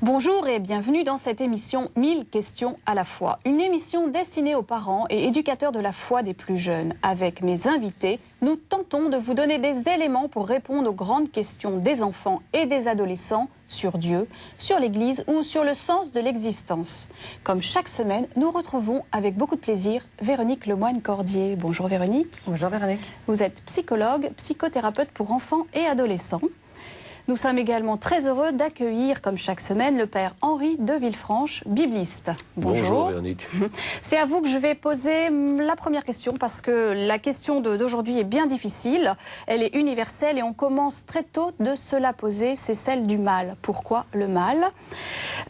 Bonjour et bienvenue dans cette émission 1000 questions à la fois. Une émission destinée aux parents et éducateurs de la foi des plus jeunes. Avec mes invités, nous tentons de vous donner des éléments pour répondre aux grandes questions des enfants et des adolescents sur Dieu, sur l'Église ou sur le sens de l'existence. Comme chaque semaine, nous retrouvons avec beaucoup de plaisir Véronique Lemoine-Cordier. Bonjour Véronique. Bonjour Véronique. Vous êtes psychologue, psychothérapeute pour enfants et adolescents. Nous sommes également très heureux d'accueillir, comme chaque semaine, le père Henri de Villefranche, bibliste. Bonjour Véronique. C'est à vous que je vais poser la première question, parce que la question d'aujourd'hui est bien difficile. Elle est universelle et on commence très tôt de se la poser, c'est celle du mal. Pourquoi le mal ?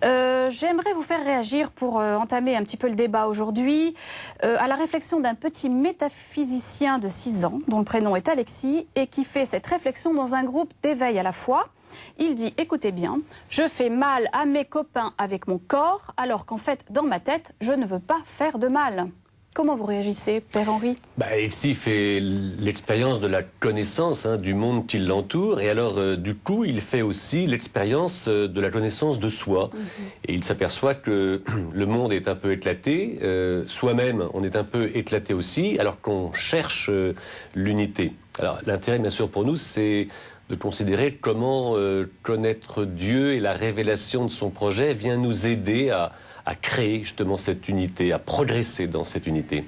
J'aimerais vous faire réagir pour entamer un petit peu le débat aujourd'hui à la réflexion d'un petit métaphysicien de 6 ans, dont le prénom est Alexis, et qui fait cette réflexion dans un groupe d'éveil à la foi. Il dit, écoutez bien, je fais mal à mes copains avec mon corps, alors qu'en fait, dans ma tête, je ne veux pas faire de mal. Comment vous réagissez, Père Henri ? Alexis fait l'expérience de la connaissance du monde qui l'entoure, et alors du coup, il fait aussi l'expérience de la connaissance de soi. Et il s'aperçoit que le monde est un peu éclaté, soi-même, on est un peu éclaté aussi, alors qu'on cherche l'unité. Alors l'intérêt, bien sûr, pour nous, c'est de considérer comment connaître Dieu et la révélation de son projet vient nous aider à créer justement cette unité, à progresser dans cette unité.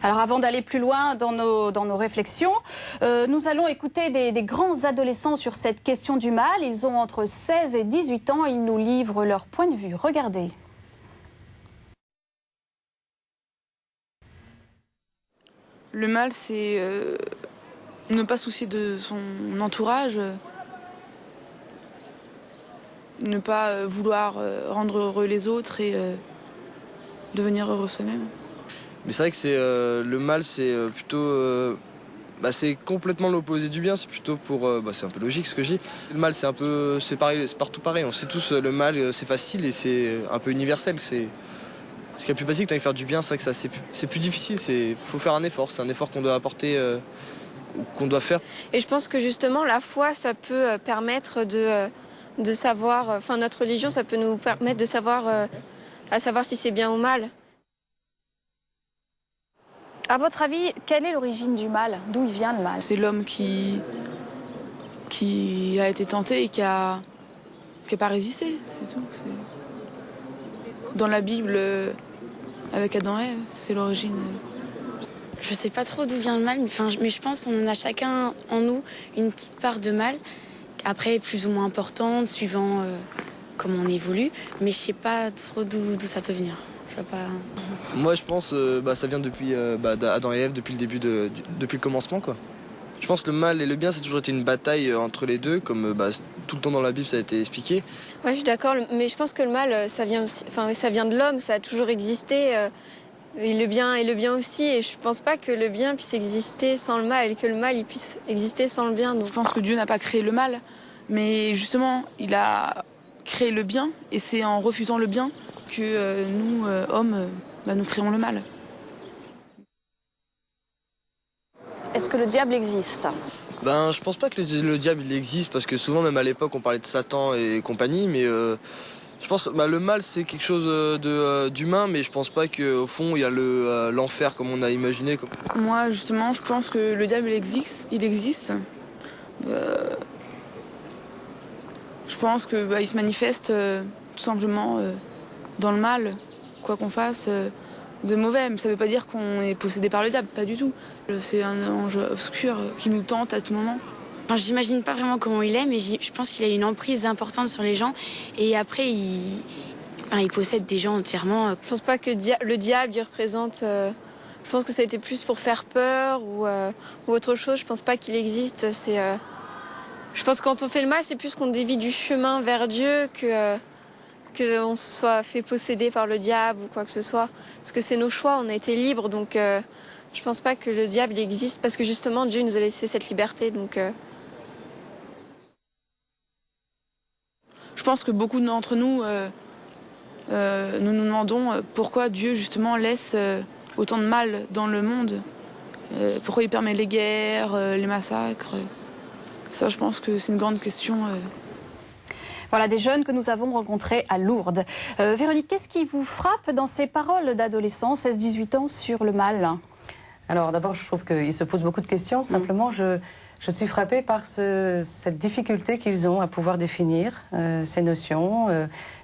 Alors avant d'aller plus loin dans nos réflexions, nous allons écouter des grands adolescents sur cette question du mal. Ils ont entre 16 et 18 ans, ils nous livrent leur point de vue. Regardez. Le mal, c'est ne pas soucier de son entourage, ne pas vouloir rendre heureux les autres et devenir heureux soi-même. Mais c'est vrai que le mal, c'est plutôt... c'est complètement l'opposé du bien, c'est plutôt pour... c'est un peu logique ce que je dis. Le mal, c'est pareil, c'est partout pareil. On sait tous, le mal, c'est facile et c'est un peu universel. C'est ce qui est plus basique, quand il faire du bien, c'est vrai que c'est plus difficile. Il faut faire un effort, c'est un effort qu'on doit apporter... qu'on doit faire. Et je pense que justement la foi, ça peut permettre de savoir, enfin notre religion, ça peut nous permettre de savoir, à savoir si c'est bien ou mal. À votre avis, quelle est l'origine du mal ? D'où il vient le mal ? C'est l'homme qui a été tenté et qui a pas résisté, c'est tout. Dans la Bible, avec Adam et Ève, c'est l'origine. Je sais pas trop d'où vient le mal, mais je pense qu'on a chacun en nous une petite part de mal, après plus ou moins importante, suivant comment on évolue, mais je sais pas trop d'où ça peut venir. Je vois pas... Moi je pense ça vient depuis Adam et Ève, depuis le début, depuis le commencement quoi. Je pense que le mal et le bien, c'est toujours été une bataille entre les deux, comme tout le temps dans la Bible ça a été expliqué. Ouais, je suis d'accord, mais je pense que le mal, ça vient de l'homme, ça a toujours existé. Et le bien aussi, et je pense pas que le bien puisse exister sans le mal, et que le mal il puisse exister sans le bien. Donc. Je pense que Dieu n'a pas créé le mal, mais justement, il a créé le bien, et c'est en refusant le bien que nous, hommes, nous créons le mal. Est-ce que le diable existe ? Je pense pas que le diable il existe, parce que souvent, même à l'époque, on parlait de Satan et compagnie, mais... je pense que le mal c'est quelque chose d'humain, mais je pense pas qu'au fond il y a l'enfer comme on a imaginé. Moi justement je pense que le diable il existe. Je pense que il se manifeste tout simplement dans le mal, quoi qu'on fasse de mauvais. Mais ça veut pas dire qu'on est possédé par le diable, pas du tout. C'est un ange obscur qui nous tente à tout moment. J'imagine pas vraiment comment il est, mais je pense qu'il a une emprise importante sur les gens. Et après, il possède des gens entièrement. Je pense pas que le diable, il représente... je pense que ça a été plus pour faire peur ou autre chose. Je pense pas qu'il existe. Je pense que quand on fait le mal, c'est plus qu'on dévie du chemin vers Dieu que on se soit fait posséder par le diable ou quoi que ce soit. Parce que c'est nos choix, on a été libres, donc je pense pas que le diable existe, parce que justement, Dieu nous a laissé cette liberté, donc... Je pense que beaucoup d'entre nous, nous nous demandons pourquoi Dieu justement laisse autant de mal dans le monde. Pourquoi il permet les guerres, les massacres. Ça, je pense que c'est une grande question. Voilà des jeunes que nous avons rencontrés à Lourdes. Véronique, qu'est-ce qui vous frappe dans ces paroles d'adolescents, 16-18 ans, sur le mal? Alors d'abord, je trouve qu'ils se posent beaucoup de questions. Simplement, je suis frappée par cette difficulté qu'ils ont à pouvoir définir ces notions,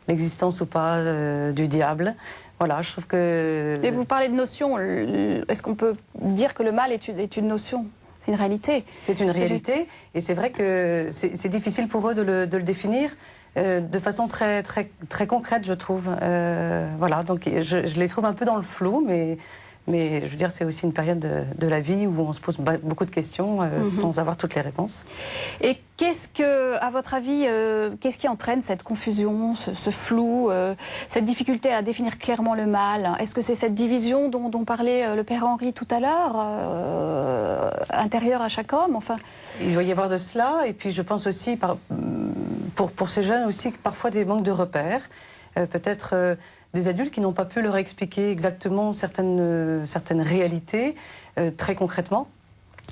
l'existence ou pas du diable. Voilà, je trouve que... Et vous parlez de notions, est-ce qu'on peut dire que le mal est une notion? C'est une réalité. C'est une réalité, et c'est vrai que c'est difficile pour eux de le définir de façon très, très, très concrète, je trouve. Voilà, donc je les trouve un peu dans le flou, mais je veux dire, c'est aussi une période de la vie où on se pose beaucoup de questions sans avoir toutes les réponses. Et qu'est-ce que, à votre avis, qu'est-ce qui entraîne cette confusion, ce flou, cette difficulté à définir clairement le mal? Est-ce que c'est cette division dont parlait le père Henri tout à l'heure, intérieure à chaque homme? Enfin, il doit y avoir de cela, et puis je pense aussi, pour ces jeunes aussi, parfois des manques de repères, peut-être... des adultes qui n'ont pas pu leur expliquer exactement certaines réalités, très concrètement.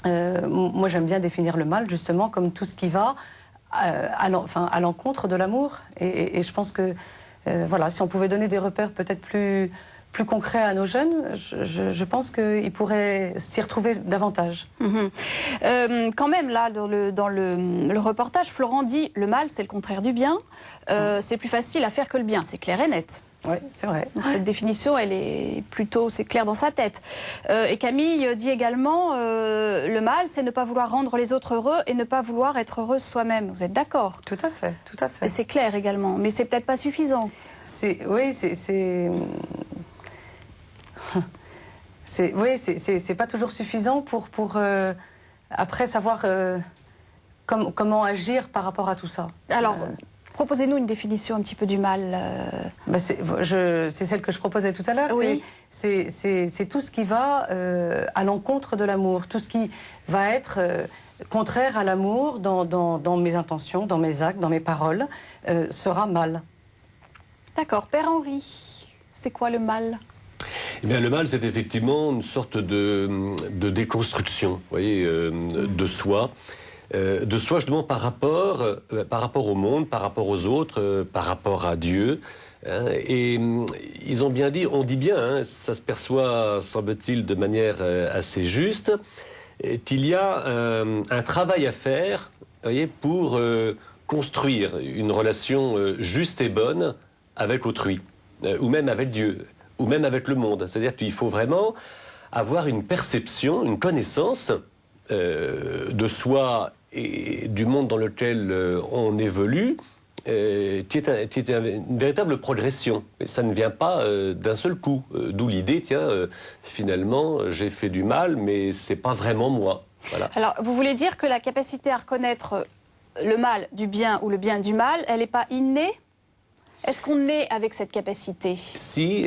Moi, j'aime bien définir le mal, justement, comme tout ce qui va à l'encontre de l'amour. Et je pense que, voilà, si on pouvait donner des repères peut-être plus concrets à nos jeunes, je pense qu'ils pourraient s'y retrouver davantage. Quand même, là, dans le reportage, Florent dit, le mal, c'est le contraire du bien. C'est plus facile à faire que le bien, c'est clair et net. Oui, c'est vrai. Donc cette définition, elle est plutôt, c'est clair dans sa tête. Et Camille dit également, le mal, c'est ne pas vouloir rendre les autres heureux et ne pas vouloir être heureux soi-même. Vous êtes d'accord? Tout à fait, tout à fait. Et c'est clair également, mais c'est peut-être pas suffisant. Oui, c'est pas toujours suffisant pour après savoir comment agir par rapport à tout ça. Alors, proposez-nous une définition un petit peu du mal. C'est celle que je proposais tout à l'heure. Oui. C'est tout ce qui va à l'encontre de l'amour, tout ce qui va être contraire à l'amour dans mes intentions, dans mes actes, dans mes paroles, sera mal. D'accord. Père Henri, c'est quoi le mal? Eh bien, le mal, c'est effectivement une sorte de déconstruction, vous voyez, de soi. Justement par rapport au monde, par rapport aux autres, par rapport à Dieu. Et ils ont bien dit, on dit bien, ça se perçoit, semble-t-il, de manière assez juste, qu'il y a un travail à faire, vous voyez, pour construire une relation juste et bonne avec autrui, ou même avec Dieu, ou même avec le monde. C'est-à-dire qu'il faut vraiment avoir une perception, une connaissance de soi et du monde dans lequel on évolue, qui est une véritable progression. Et ça ne vient pas d'un seul coup. D'où l'idée, finalement, j'ai fait du mal, mais c'est pas vraiment moi. Voilà. Alors, vous voulez dire que la capacité à reconnaître le mal du bien ou le bien du mal, elle n'est pas innée? Est-ce qu'on est avec cette capacité? Si,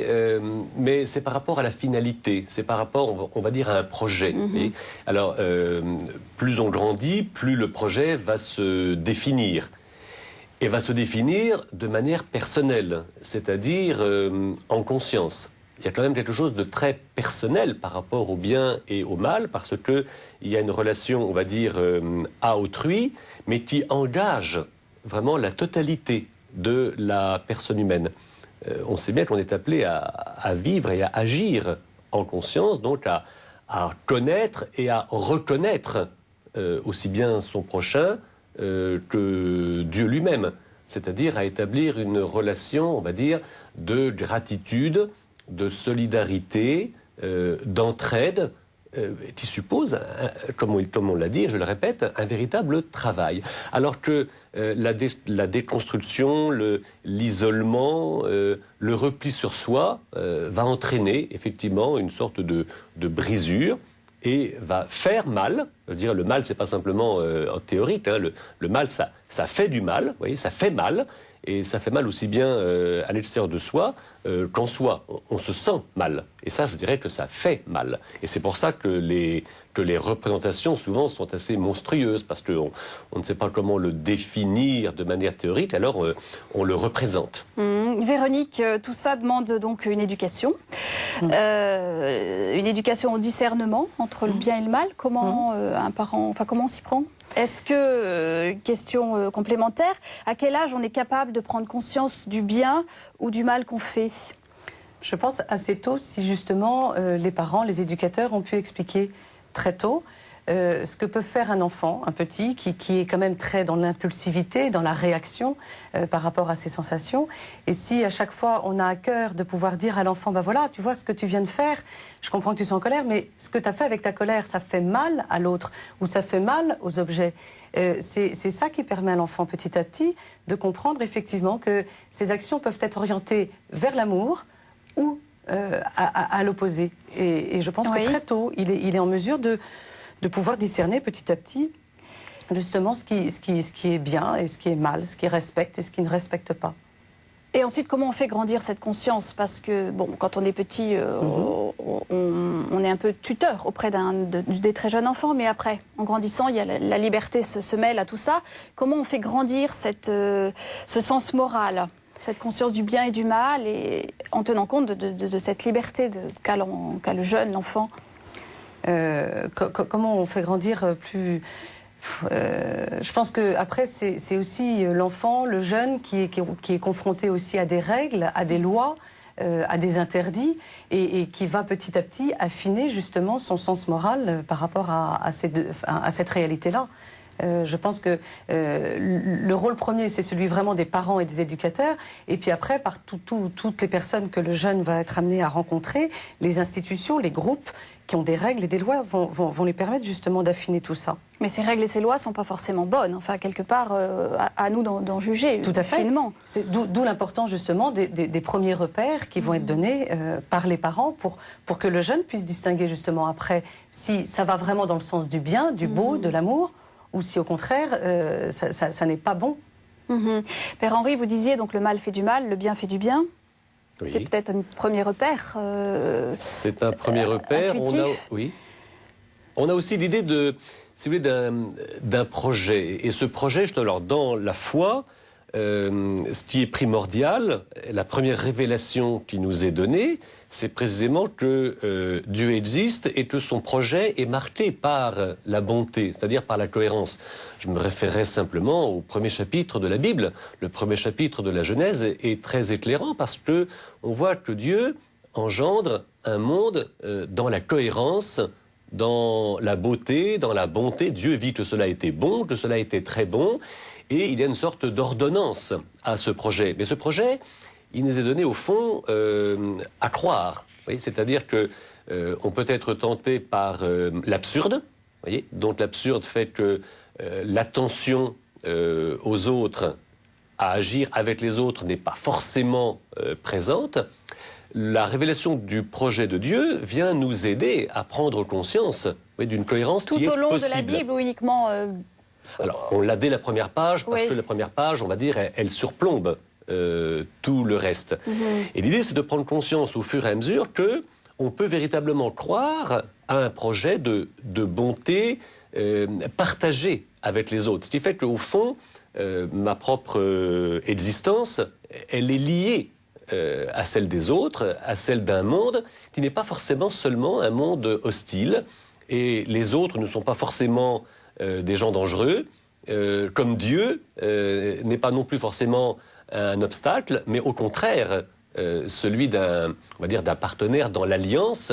mais c'est par rapport à la finalité, c'est par rapport, on va dire, à un projet. Et alors, plus on grandit, plus le projet va se définir. Et va se définir de manière personnelle, c'est-à-dire en conscience. Il y a quand même quelque chose de très personnel par rapport au bien et au mal, parce qu'il y a une relation, on va dire, à autrui, mais qui engage vraiment la totalité de la personne humaine. On sait bien qu'on est appelé à vivre et à agir en conscience, donc à connaître et à reconnaître aussi bien son prochain que Dieu lui-même, c'est-à-dire à établir une relation, on va dire, de gratitude, de solidarité, d'entraide, qui suppose, comme on l'a dit, je le répète, un véritable travail. Alors que la déconstruction, l'isolement, le repli sur soi va entraîner effectivement une sorte de brisure et va faire mal. Je veux dire, le mal, c'est pas simplement théorique. Le mal, ça fait du mal. Vous voyez, ça fait mal. Et ça fait mal aussi bien à l'extérieur de soi qu'en soi. On se sent mal. Et ça, je dirais que ça fait mal. Et c'est pour ça que les représentations, souvent, sont assez monstrueuses, parce qu'on ne sait pas comment le définir de manière théorique, alors on le représente. Véronique, tout ça demande donc une éducation. Une éducation au discernement entre le bien et le mal. Comment un parent, comment on s'y prend? Est-ce que, question complémentaire, à quel âge on est capable de prendre conscience du bien ou du mal qu'on fait ? Je pense assez tôt, si justement les parents, les éducateurs ont pu expliquer très tôt ce que peut faire un enfant, un petit, qui est quand même très dans l'impulsivité, dans la réaction par rapport à ses sensations. Et si à chaque fois on a à cœur de pouvoir dire à l'enfant, ben voilà, tu vois ce que tu viens de faire, je comprends que tu sois en colère, mais ce que tu as fait avec ta colère, ça fait mal à l'autre ou ça fait mal aux objets. C'est ça qui permet à l'enfant petit à petit de comprendre effectivement que ses actions peuvent être orientées vers l'amour ou à l'opposé. Et je pense que très tôt, il est en mesure de pouvoir discerner petit à petit justement ce qui est bien et ce qui est mal, ce qui respecte et ce qui ne respecte pas. Et ensuite, comment on fait grandir cette conscience ? Parce que, bon, quand on est petit, on est un peu tuteur auprès des très jeunes enfants, mais après, en grandissant, il y a la liberté se mêle à tout ça. Comment on fait grandir ce sens moral, cette conscience du bien et du mal, et en tenant compte de cette liberté qu'a le jeune, l'enfant ? Comment on fait grandir plus... je pense que après c'est aussi l'enfant, le jeune qui est confronté aussi à des règles, à des lois, à des interdits et qui va petit à petit affiner justement son sens moral par rapport à cette réalité-là. Je pense que le rôle premier, c'est celui vraiment des parents et des éducateurs. Et puis après, par toutes les personnes que le jeune va être amené à rencontrer, les institutions, les groupes qui ont des règles et des lois vont lui permettre justement d'affiner tout ça. Mais ces règles et ces lois ne sont pas forcément bonnes. Enfin, quelque part, à nous d'en juger. Tout à fait. Finement. D'où l'importance justement des premiers repères qui vont être donnés par les parents pour que le jeune puisse distinguer justement après si ça va vraiment dans le sens du bien, du beau, de l'amour, ou si au contraire, ça n'est pas bon. Père Henri, vous disiez donc le mal fait du mal, le bien fait du bien. Oui. C'est peut-être un premier repère. C'est un premier repère. On a aussi l'idée si vous voulez, d'un projet. Et ce projet, alors dans la foi, ce qui est primordial, la première révélation qui nous est donnée, c'est précisément que Dieu existe et que son projet est marqué par la bonté, c'est-à-dire par la cohérence. Je me référerai simplement au premier chapitre de la Bible. Le premier chapitre de la Genèse est très éclairant parce que on voit que Dieu engendre un monde dans la cohérence, dans la beauté, dans la bonté. Dieu vit que cela était bon, que cela était très bon. Et il y a une sorte d'ordonnance à ce projet. Mais ce projet, il nous est donné au fond à croire. C'est-à-dire que on peut être tenté par l'absurde. Donc l'absurde fait que l'attention aux autres, à agir avec les autres, n'est pas forcément présente. La révélation du projet de Dieu vient nous aider à prendre conscience d'une cohérence qui est possible. Tout au long de la Bible ou uniquement... Alors, on l'a dès la première page, parce que la première page, on va dire, elle surplombe tout le reste. Et l'idée, c'est de prendre conscience au fur et à mesure qu'on peut véritablement croire à un projet de bonté partagé avec les autres. Ce qui fait qu'au fond, ma propre existence, elle est liée à celle des autres, à celle d'un monde qui n'est pas forcément seulement un monde hostile. Et les autres ne sont pas forcément des gens dangereux, comme Dieu n'est pas non plus forcément un obstacle, mais au contraire celui d'un partenaire dans l'alliance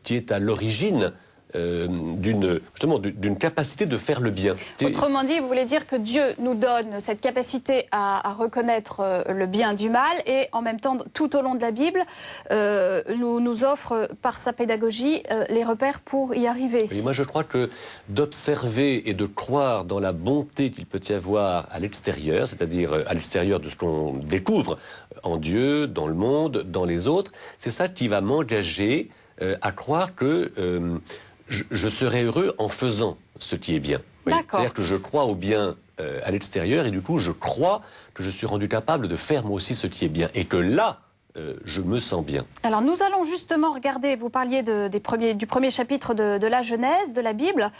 qui est à l'origine d'une capacité de faire le bien. Autrement dit, vous voulez dire que Dieu nous donne cette capacité à reconnaître le bien du mal et en même temps, tout au long de la Bible, nous offre par sa pédagogie les repères pour y arriver. Oui, moi je crois que d'observer et de croire dans la bonté qu'il peut y avoir à l'extérieur, c'est-à-dire à l'extérieur de ce qu'on découvre en Dieu, dans le monde, dans les autres, c'est ça qui va m'engager à croire que je serai heureux en faisant ce qui est bien. C'est-à-dire que je crois au bien à l'extérieur et du coup je crois que je suis rendu capable de faire moi aussi ce qui est bien et que là je me sens bien. Alors nous allons justement regarder, vous parliez du premier chapitre de la Genèse, de la Bible.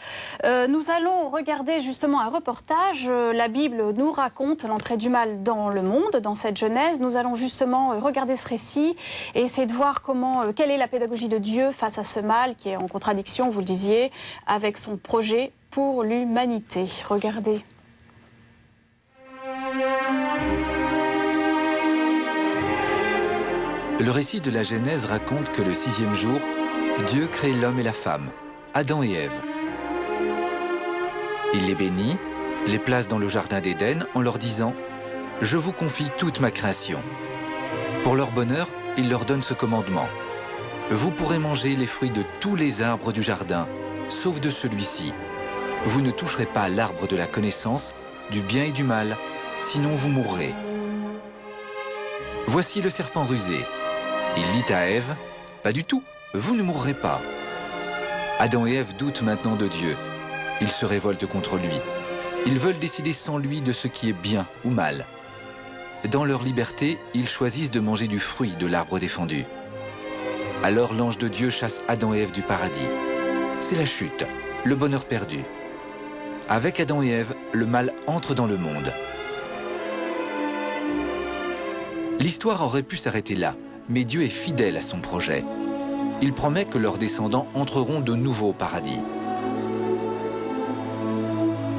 Nous allons regarder justement un reportage. La Bible nous raconte l'entrée du mal dans le monde, dans cette Genèse. Nous allons justement regarder ce récit et essayer de voir quelle est la pédagogie de Dieu face à ce mal qui est en contradiction, vous le disiez, avec son projet pour l'humanité. Regardez. Le récit de la Genèse raconte que le 6e jour, Dieu crée l'homme et la femme, Adam et Ève. Il les bénit, les place dans le jardin d'Éden en leur disant « Je vous confie toute ma création ». Pour leur bonheur, il leur donne ce commandement. « Vous pourrez manger les fruits de tous les arbres du jardin, sauf de celui-ci. Vous ne toucherez pas à l'arbre de la connaissance, du bien et du mal, sinon vous mourrez. » Voici le serpent rusé. Il dit à Ève, « Pas du tout, vous ne mourrez pas. » Adam et Ève doutent maintenant de Dieu. Ils se révoltent contre lui. Ils veulent décider sans lui de ce qui est bien ou mal. Dans leur liberté, ils choisissent de manger du fruit de l'arbre défendu. Alors l'ange de Dieu chasse Adam et Ève du paradis. C'est la chute, le bonheur perdu. Avec Adam et Ève, le mal entre dans le monde. L'histoire aurait pu s'arrêter là, mais Dieu est fidèle à son projet. Il promet que leurs descendants entreront de nouveau au paradis.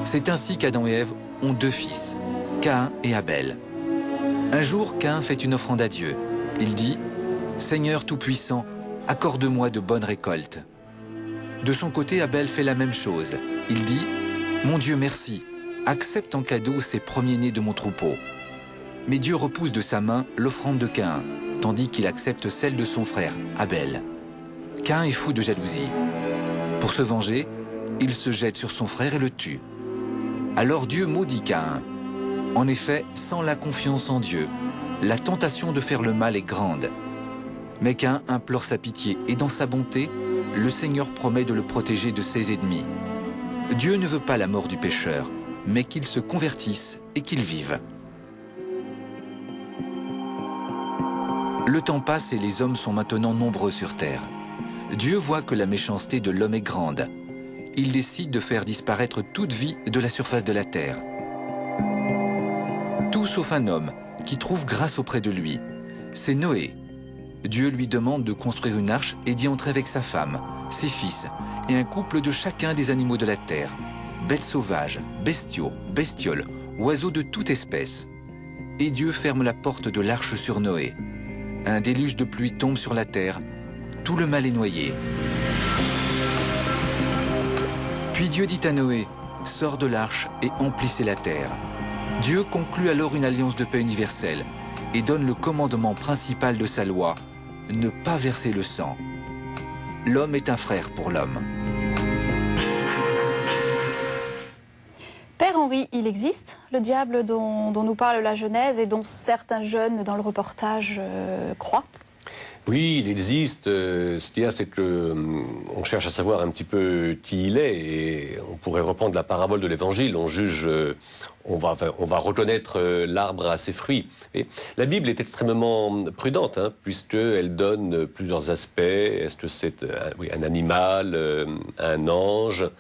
C'est ainsi qu'Adam et Ève ont 2 fils, Caïn et Abel. Un jour, Caïn fait une offrande à Dieu. Il dit « Seigneur Tout-Puissant, accorde-moi de bonnes récoltes. » De son côté, Abel fait la même chose. Il dit « Mon Dieu, merci, accepte en cadeau ces premiers-nés de mon troupeau. » Mais Dieu repousse de sa main l'offrande de Caïn, tandis qu'il accepte celle de son frère, Abel. Caïn est fou de jalousie. Pour se venger, il se jette sur son frère et le tue. Alors Dieu maudit Caïn. En effet, sans la confiance en Dieu, la tentation de faire le mal est grande. Mais Caïn implore sa pitié et dans sa bonté, le Seigneur promet de le protéger de ses ennemis. Dieu ne veut pas la mort du pécheur, mais qu'il se convertisse et qu'il vive. Le temps passe et les hommes sont maintenant nombreux sur terre. Dieu voit que la méchanceté de l'homme est grande. Il décide de faire disparaître toute vie de la surface de la terre. Tout sauf un homme qui trouve grâce auprès de lui. C'est Noé. Dieu lui demande de construire une arche et d'y entrer avec sa femme, ses fils et un couple de chacun des animaux de la terre. Bêtes sauvages, bestiaux, bestioles, oiseaux de toute espèce. Et Dieu ferme la porte de l'arche sur Noé. Un déluge de pluie tombe sur la terre. Tout le mal est noyé. Puis Dieu dit à Noé, « Sors de l'arche et emplissez la terre. » Dieu conclut alors une alliance de paix universelle et donne le commandement principal de sa loi, ne pas verser le sang. L'homme est un frère pour l'homme. Père Henri, il existe le diable dont nous parle la Genèse et dont certains jeunes dans le reportage croient? Oui, il existe. Ce qu'il y a, c'est que on cherche à savoir un petit peu qui il est, et on pourrait reprendre la parabole de l'Évangile. On juge, on va reconnaître l'arbre à ses fruits. Et la Bible est extrêmement prudente, puisqu'elle donne plusieurs aspects. Est-ce que c'est un animal, un ange?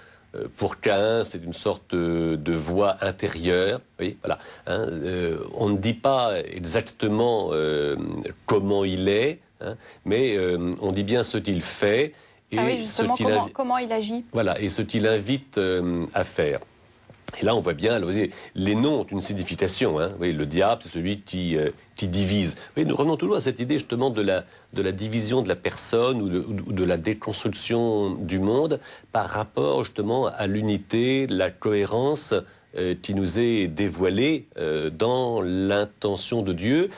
Pour Caïn, c'est une sorte de voix intérieure. Oui, voilà. On ne dit pas exactement comment il est. Mais on dit bien ce qu'il fait et oui, justement, comment il agit. Voilà, et ce qu'il invite à faire. Et là, on voit bien, les noms ont une signification. Oui, le diable, c'est celui qui divise. Oui, nous revenons toujours à cette idée justement de la division de la personne ou de la déconstruction du monde par rapport justement à l'unité, la cohérence qui nous est dévoilée dans l'intention de Dieu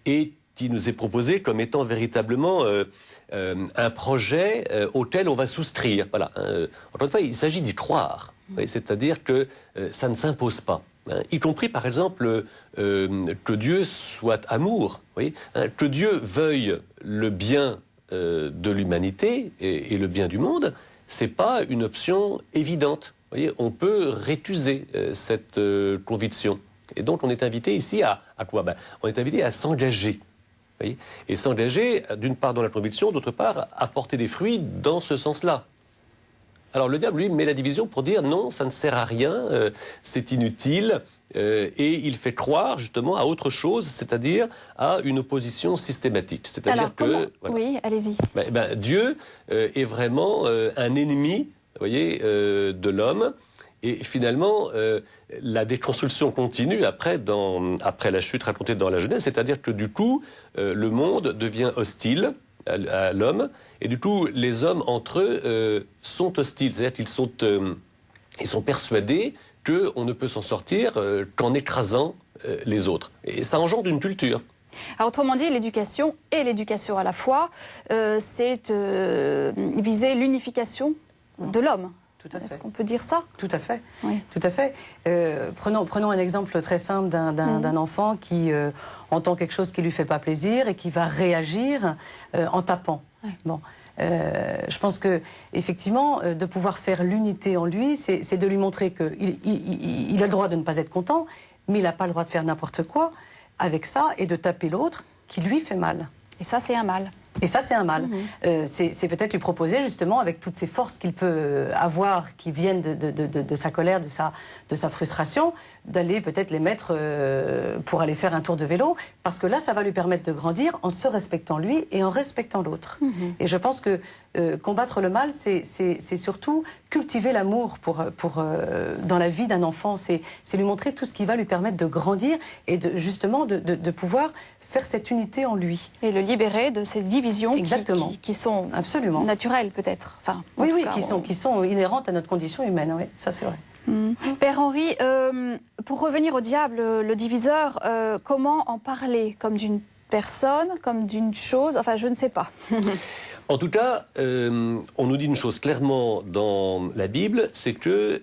et qui nous est proposé comme étant véritablement un projet auquel on va souscrire. Voilà. Encore une fois, il s'agit d'y croire. C'est-à-dire que ça ne s'impose pas. Y compris, par exemple, que Dieu soit amour. Que Dieu veuille le bien de l'humanité et le bien du monde, c'est pas une option évidente. On peut récuser cette conviction. Et donc, on est invité ici à quoi? On est invité à s'engager. Et s'engager, d'une part dans la conviction, d'autre part à porter des fruits dans ce sens-là. Alors le diable, lui, met la division pour dire non, ça ne sert à rien, c'est inutile, et il fait croire justement à autre chose, c'est-à-dire à une opposition systématique. C'est-à-dire que voilà. Oui, allez-y. Dieu est vraiment un ennemi, de l'homme, Et finalement, la déconstruction continue après la chute racontée dans la Genèse, c'est-à-dire que du coup, le monde devient hostile à l'homme, et du coup, les hommes entre eux sont hostiles, c'est-à-dire qu'ils sont persuadés qu'on ne peut s'en sortir qu'en écrasant les autres. Et ça engendre une culture. Alors, autrement dit, l'éducation et l'éducation à la fois, c'est viser l'unification de l'homme. Est-ce qu'on peut dire ça? Tout à fait. Oui. Tout à fait. Prenons un exemple très simple d'un enfant qui entend quelque chose qui lui fait pas plaisir et qui va réagir en tapant. Oui. Bon. Je pense que effectivement, de pouvoir faire l'unité en lui, c'est de lui montrer qu'il a le droit de ne pas être content, mais il n'a pas le droit de faire n'importe quoi avec ça et de taper l'autre qui lui fait mal. Et ça, c'est un mal. Et ça, c'est un mal. C'est peut-être lui proposer, justement, avec toutes ces forces qu'il peut avoir, qui viennent de sa colère, de sa frustration, d'aller peut-être les mettre pour aller faire un tour de vélo, parce que là, ça va lui permettre de grandir en se respectant lui et en respectant l'autre. Et je pense que combattre le mal, c'est surtout cultiver l'amour dans la vie d'un enfant. C'est lui montrer tout ce qui va lui permettre de grandir et justement de pouvoir faire cette unité en lui. Et le libérer de ces divisions qui sont absolument naturelles, peut-être. Enfin, oui, qui sont inhérentes à notre condition humaine. Oui, ça c'est vrai. Père Henri, pour revenir au diable, le diviseur, comment en parler? Comme d'une personne, comme d'une chose? Enfin, je ne sais pas. En tout cas, on nous dit une chose clairement dans la Bible, c'est que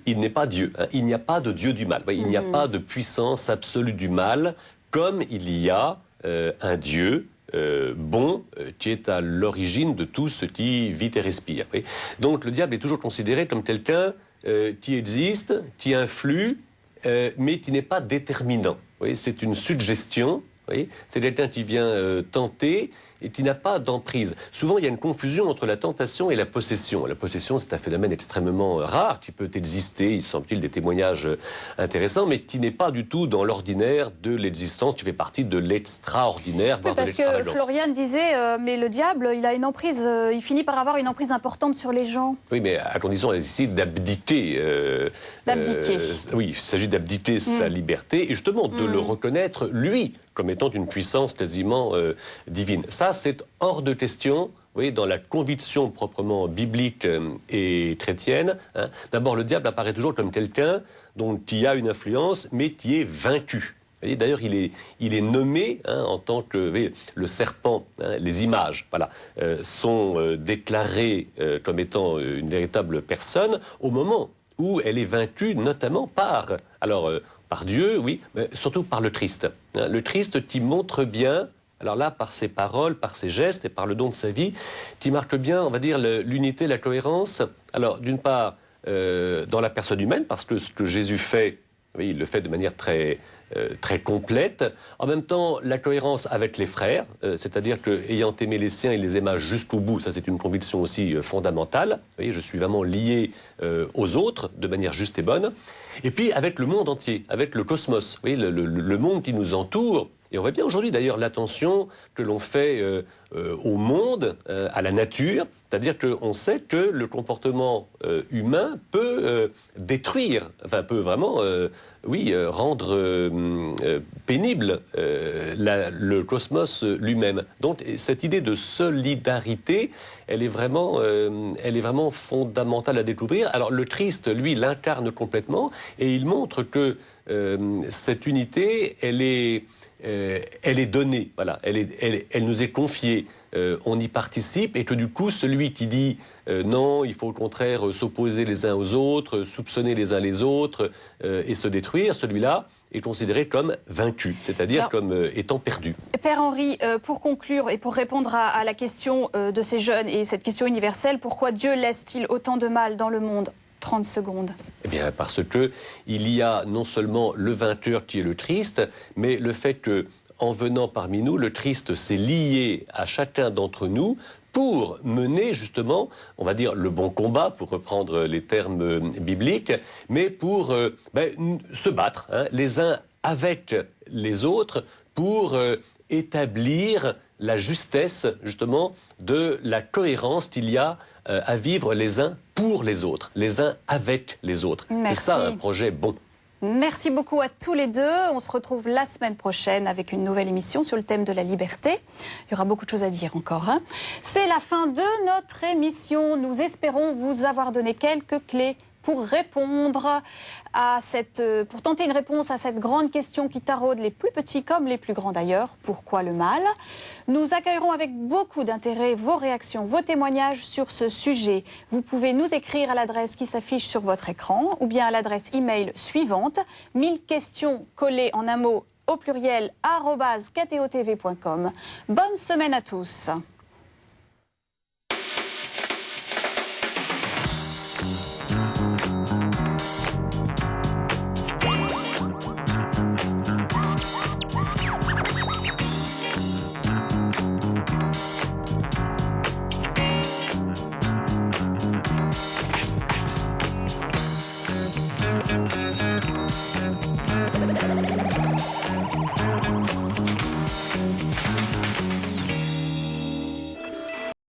il n'est pas Dieu. Hein. Il n'y a pas de Dieu du mal. Il n'y a pas de puissance absolue du mal, comme il y a un Dieu bon, qui est à l'origine de tout ce qui vit et respire. Oui. Donc le diable est toujours considéré comme quelqu'un qui existe, qui influe, mais qui n'est pas déterminant. Oui. C'est une suggestion, oui. C'est quelqu'un qui vient tenter et qui n'a pas d'emprise. Souvent, il y a une confusion entre la tentation et la possession. La possession, c'est un phénomène extrêmement rare qui peut exister, il semble-t-il, des témoignages intéressants, mais qui n'est pas du tout dans l'ordinaire de l'existence, qui fait partie de l'extraordinaire, voire de l'extravagant. Parce que Floriane disait, mais le diable, il a une emprise, il finit par avoir une emprise importante sur les gens. Oui, mais à condition ici d'abdiquer. Oui, il s'agit d'abdiquer sa liberté, et justement de le reconnaître, lui, comme étant une puissance quasiment divine. Ça, c'est hors de question, vous voyez, dans la conviction proprement biblique et chrétienne. Hein. D'abord, le diable apparaît toujours comme quelqu'un qui a une influence, mais qui est vaincu. D'ailleurs, il est nommé en tant que... Vous voyez, le serpent, les images, voilà, sont déclarées comme étant une véritable personne au moment où elle est vaincue, notamment par... par Dieu, oui, mais surtout par le Christ. Le Christ qui montre bien, alors là, par ses paroles, par ses gestes et par le don de sa vie, qui marque bien, on va dire, l'unité, la cohérence. Alors, d'une part, dans la personne humaine, parce que ce que Jésus fait, oui, il le fait de manière très complète. En même temps, la cohérence avec les frères, c'est-à-dire que ayant aimé les siens, il les aima jusqu'au bout. Ça, c'est une conviction aussi fondamentale. Vous voyez, je suis vraiment lié aux autres de manière juste et bonne. Et puis avec le monde entier, avec le cosmos, vous voyez, le monde qui nous entoure. Et on voit bien aujourd'hui d'ailleurs l'attention que l'on fait au monde, à la nature. C'est-à-dire qu'on sait que le comportement humain peut détruire, enfin peut vraiment, rendre pénible le cosmos lui-même. Donc cette idée de solidarité, elle est vraiment fondamentale à découvrir. Alors le Christ, lui, l'incarne complètement et il montre que cette unité, elle est donnée, voilà, elle nous est confiée. On y participe et que du coup, celui qui dit non, il faut au contraire s'opposer les uns aux autres, soupçonner les uns les autres et se détruire, celui-là est considéré comme vaincu, c'est-à-dire comme étant perdu. Père Henri, pour conclure et pour répondre à la question de ces jeunes et cette question universelle, pourquoi Dieu laisse-t-il autant de mal dans le monde ? 30 secondes. Eh bien, parce que il y a non seulement le vainqueur qui est le Christ, mais le fait que en venant parmi nous, le Christ s'est lié à chacun d'entre nous pour mener justement, on va dire, le bon combat, pour reprendre les termes bibliques, mais pour se battre les uns avec les autres pour établir la justesse, justement, de la cohérence qu'il y a à vivre les uns pour les autres, les uns avec les autres. C'est ça un projet bon. Merci beaucoup à tous les deux. On se retrouve la semaine prochaine avec une nouvelle émission sur le thème de la liberté. Il y aura beaucoup de choses à dire encore. C'est la fin de notre émission. Nous espérons vous avoir donné quelques clés pour répondre pour tenter une réponse à cette grande question qui taraude les plus petits comme les plus grands d'ailleurs. Pourquoi le mal? Nous accueillerons avec beaucoup d'intérêt vos réactions, vos témoignages sur ce sujet. Vous pouvez nous écrire à l'adresse qui s'affiche sur votre écran ou bien à l'adresse email suivante 1000 questions collées en un mot au pluriel @ktotv.com. Bonne semaine à tous.